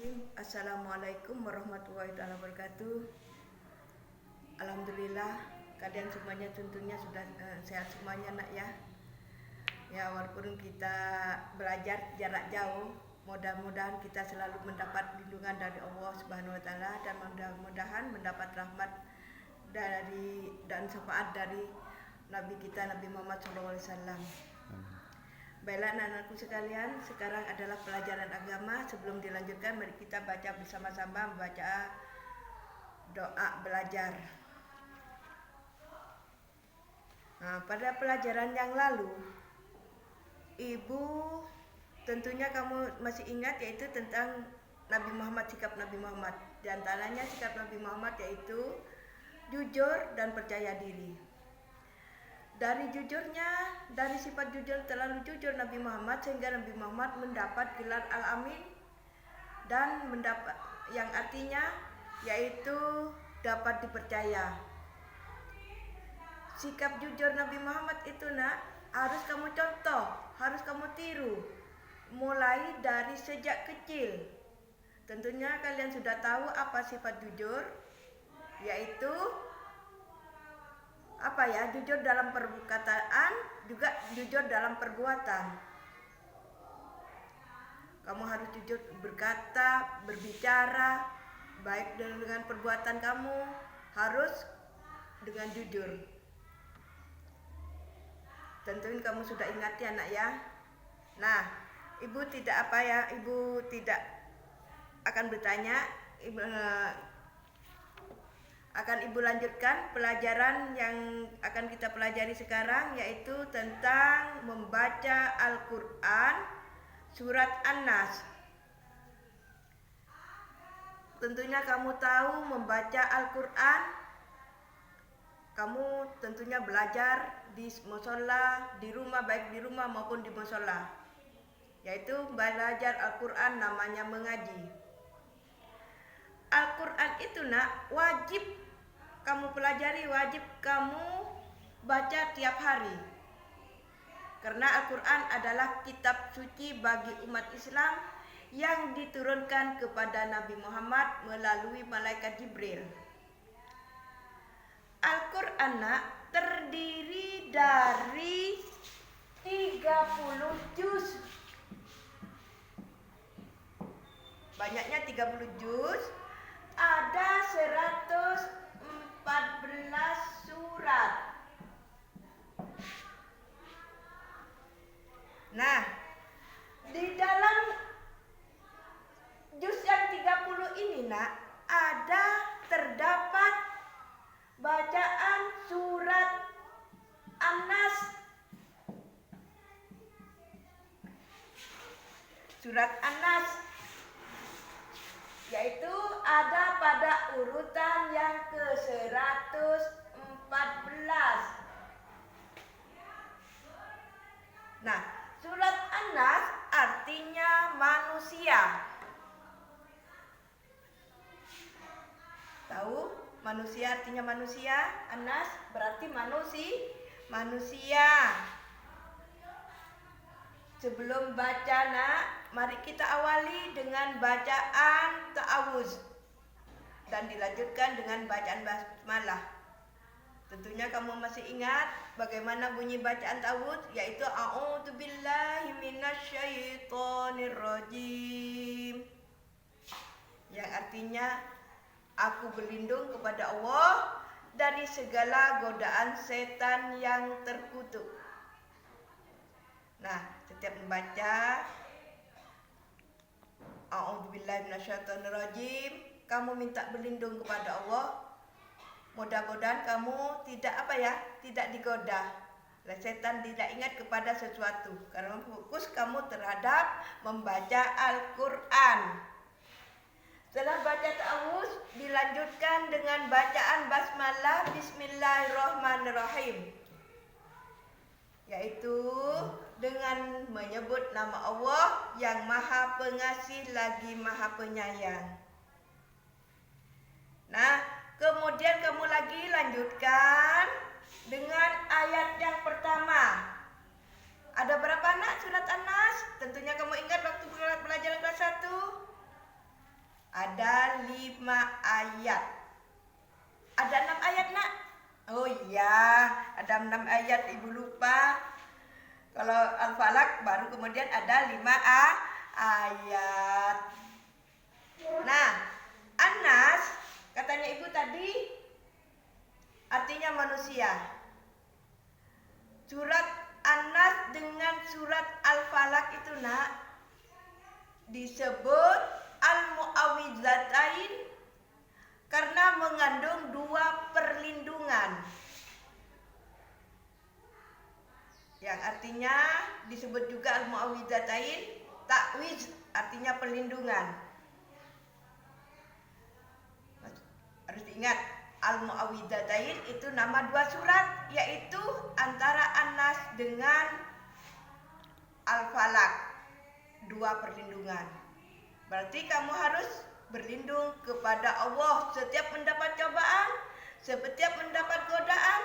Bismillahirrahmanirrahim. Assalamualaikum warahmatullahi wabarakatuh. Alhamdulillah kalian semuanya tentunya sudah sehat semuanya nak ya. Ya walaupun kita belajar jarak jauh, mudah-mudahan kita selalu mendapat lindungan dari Allah Subhanahu wa taala dan mudah-mudahan mendapat rahmat dan syafaat dari Nabi kita Nabi Muhammad SAW. Baiklah anak-anakku sekalian, sekarang adalah pelajaran agama. Sebelum dilanjutkan, mari kita baca bersama-sama membaca doa belajar. Nah, pada pelajaran yang lalu, Ibu tentunya kamu masih ingat yaitu tentang Nabi Muhammad, sikap Nabi Muhammad. Di antaranya sikap Nabi Muhammad yaitu jujur dan percaya diri. Dari sifat jujur, terlalu jujur Nabi Muhammad sehingga Nabi Muhammad mendapat gelar Al-Amin dan mendapat yang artinya yaitu dapat dipercaya. Sikap jujur Nabi Muhammad itu nak harus kamu contoh, harus kamu tiru mulai dari sejak kecil. Tentunya kalian sudah tahu apa sifat jujur, yaitu jujur dalam perkataan, juga jujur dalam perbuatan. Kamu harus jujur berkata, berbicara, baik dengan perbuatan kamu harus dengan jujur. Tentunya kamu sudah ingat ya nak ya. Nah, ibu tidak akan bertanya. Akan ibu lanjutkan pelajaran yang akan kita pelajari sekarang, yaitu tentang membaca Al-Quran surat An-Nas. Tentunya kamu tahu membaca Al-Quran, kamu tentunya belajar di mushola, di rumah, baik di rumah maupun di mushola, yaitu belajar Al-Quran namanya mengaji. Al-Quran itu nak wajib kamu pelajari, wajib kamu baca tiap hari. Karena Al-Quran adalah kitab suci bagi umat Islam yang diturunkan kepada Nabi Muhammad melalui malaikat Jibril. Al-Quran nak terdiri dari 30 juz. Banyaknya 30 juz. Ada 114 surat. Nah, di dalam juz yang 30 ini nak terdapat bacaan surat An-Nas. Surat An-Nas yaitu ada pada urutan yang ke-114. Nah, surat An-Nas artinya manusia. Tahu manusia artinya manusia? An-Nas berarti manusia. Sebelum baca nak, mari kita awali dengan bacaan ta'awuz dan dilanjutkan dengan bacaan basmalah. Tentunya kamu masih ingat bagaimana bunyi bacaan ta'awuz, yaitu a'udzubillahi minasyaitonirrajim, yang artinya aku berlindung kepada Allah dari segala godaan setan yang terkutuk. Nah, setiap membaca a'udzubillahi minasyaitonirrajim, kamu minta berlindung kepada Allah. Mudah-mudahan kamu tidak digoda oleh setan, tidak ingat kepada sesuatu, karena fokus kamu terhadap membaca Al-Quran. Setelah baca ta'awuz, dilanjutkan dengan bacaan basmalah Bismillahirrahmanirrahim, yaitu dengan menyebut nama Allah yang Maha Pengasih lagi Maha Penyayang. Nah, kemudian kamu lagi lanjutkan dengan ayat yang pertama. Ada berapa nak surat An-Nas? Tentunya kamu ingat waktu pelajaran kelas 1. ada 5 ayat. Ada 6 ayat nak? Oh iya, ada 6 ayat, ibu lupa. Kalau Al-Falaq baru kemudian ada 5 ayat. Nah, An-Nas katanya ibu tadi artinya manusia. Surat An-Nas dengan surat Al-Falaq itu nak disebut Al-Mu'awwidzatain karena mengandung 2 perlindungan. Yang artinya disebut juga Al-Mu'awwidzatain, ta'wiz artinya perlindungan. Harus diingat, Al-Mu'awwidzatain itu nama 2 surat, yaitu antara An-Nas dengan Al-Falaq, 2 perlindungan. Berarti kamu harus berlindung kepada Allah setiap mendapat cobaan, setiap mendapat godaan.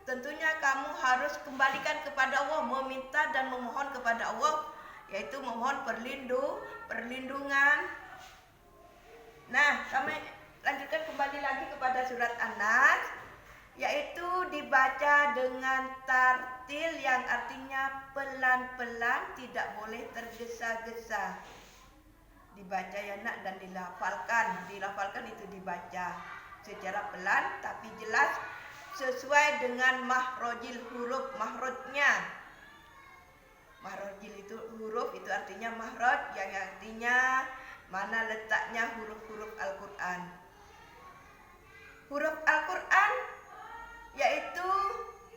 Tentunya kamu harus kembalikan kepada Allah, meminta dan memohon kepada Allah, yaitu memohon perlindungan. Nah, kami lanjutkan kembali lagi kepada surat An-Nas, yaitu dibaca dengan tartil yang artinya pelan-pelan, tidak boleh tergesa-gesa. Dibaca ya nak dan dilafalkan. Dilafalkan itu dibaca secara pelan tapi jelas sesuai dengan mahrojil huruf, mahrojnya. Mahrojil itu huruf, itu artinya mahroj, yang artinya mana letaknya huruf-huruf Al-Quran. Huruf Al-Quran yaitu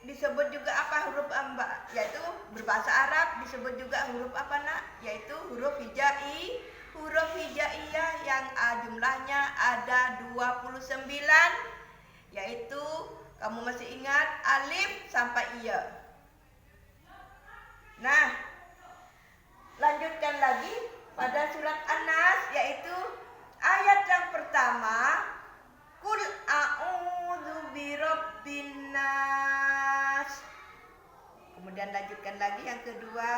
disebut juga apa huruf amba, yaitu berbahasa Arab disebut juga huruf apa nak, yaitu huruf hijai. Huruf hijaiyah yang jumlahnya ada 29, yaitu kamu masih ingat alif sampai iya. Nah, lanjutkan lagi pada surat An-Nas, yaitu ayat yang pertama, Qul a'udzu birabbin nas. Kemudian lanjutkan lagi yang kedua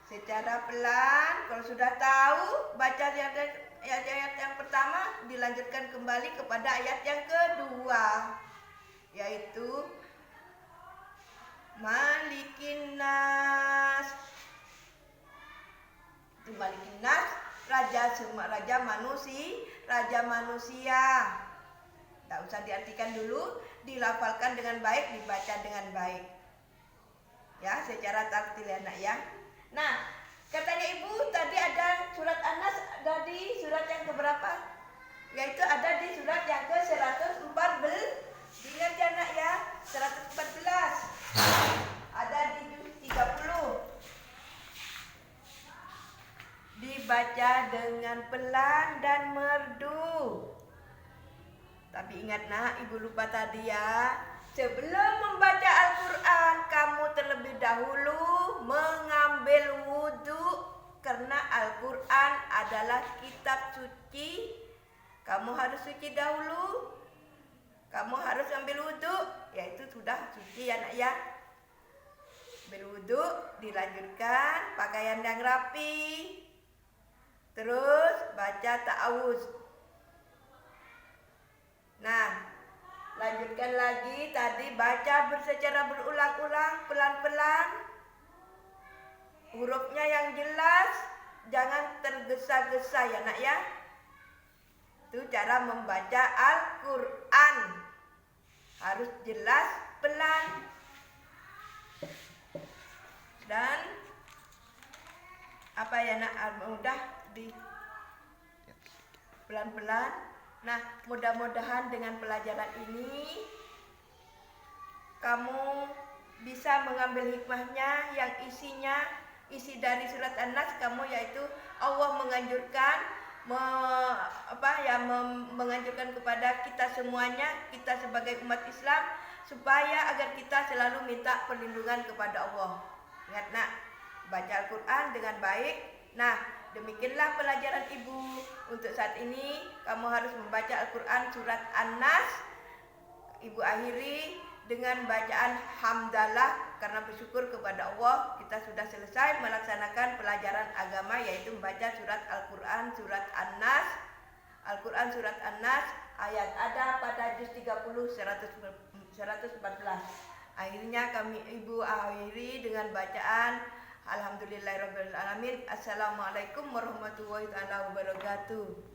secara pelan. Kalau sudah tahu baca ayat yang pertama, dilanjutkan kembali kepada ayat yang kedua, yaitu Malikin Nas. Itu Malikin Nas, raja manusia. Tidak usah diartikan dulu, dilafalkan dengan baik, dibaca dengan baik. Ya, secara tartil ya nak ya. Nah, katanya ibu tadi ada surat An-Nas, ada di surat yang keberapa? Yaitu ada di surat yang ke-114. Ingat ya nak ya, 114. Ada di juz 30. Dibaca dengan pelan dan merdu. Tapi ingat nak, ibu lupa tadi ya. Sebelum membaca Al-Quran, kamu terlebih dahulu mengambil wudhu. Karena Al-Quran adalah kitab suci. Kamu harus suci dahulu. Kamu harus ambil wudhu, yaitu sudah suci ya nak ya. Ambil wudhu, dilanjutkan pakaian yang rapi. Terus baca ta'awuz. Nah, lanjutkan lagi, tadi baca secara berulang-ulang, pelan-pelan. Hurufnya yang jelas, jangan tergesa-gesa ya nak ya. Itu cara membaca Al-Quran. Harus jelas, pelan. Dan apa ya nak, mudah di pelan-pelan. Nah, mudah-mudahan dengan pelajaran ini kamu bisa mengambil hikmahnya, yang isi dari surat An-Nas kamu, yaitu Allah menganjurkan menganjurkan kepada kita semuanya, kita sebagai umat Islam, supaya agar kita selalu minta perlindungan kepada Allah. Ingat nak, baca Al-Quran dengan baik. Nah, demikianlah pelajaran ibu. Untuk saat ini kamu harus membaca Al-Quran surat An-Nas. Ibu akhiri dengan bacaan hamdalah, karena bersyukur kepada Allah kita sudah selesai melaksanakan pelajaran agama, yaitu membaca surat Al-Quran surat An-Nas. Al-Quran surat An-Nas ayat ada pada juz 30 114. Akhirnya kami ibu akhiri dengan bacaan Alhamdulillahirabbil alamin. Assalamualaikum warahmatullahi wabarakatuh.